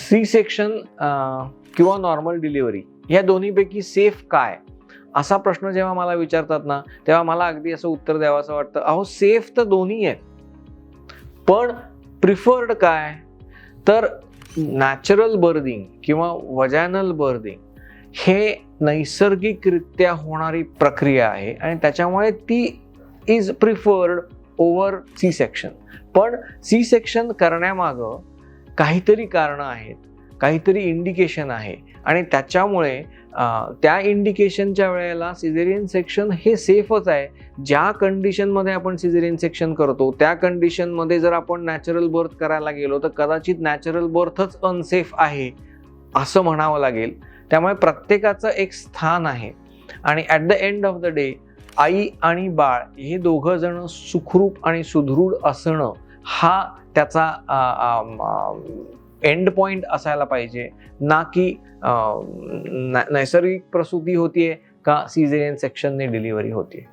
C section किंवा normal delivery या दोन्हीपैकी सेफ काय, असा प्रश्न जेव्हा मला विचारतात ना, तेव्हा मला अगदी असं उत्तर द्यावं असं वाटतं, अहो सेफ तर दोन्ही आहेत, पण प्रिफर्ड काय, तर नॅचरल बर्थिंग किंवा वजायनल बर्थिंग हे नैसर्गिकरित्या होणारी प्रक्रिया आहे आणि त्याच्यामुळे ती is preferred over C section. पण सी सेक्शन करण्यामागं काहीतरी कारणं आहेत, काहीतरी इंडिकेशन आहे आणि त्याच्यामुळे त्या इंडिकेशनच्या वेळेला सिझेरियन सेक्शन हे सेफच आहे. ज्या कंडिशनमध्ये आपण सिझेरियन सेक्शन करतो त्या कंडिशनमध्ये जर आपण नॅचरल बर्थ करायला गेलो तर कदाचित नॅचरल बर्थच अनसेफ आहे असं म्हणावं लागेल. त्यामुळे प्रत्येकाचं एक स्थान आहे आणि at the end of the day I आणि बाळ हे दोघं जण सुखरूप आणि सुदृढ असणं हा त्याचा एंड पॉइंट असायला पाहिजे, ना की नैसर्गिक प्रसूती होतीये का सिझेरियन सेक्शनने डिलिव्हरी होतीये.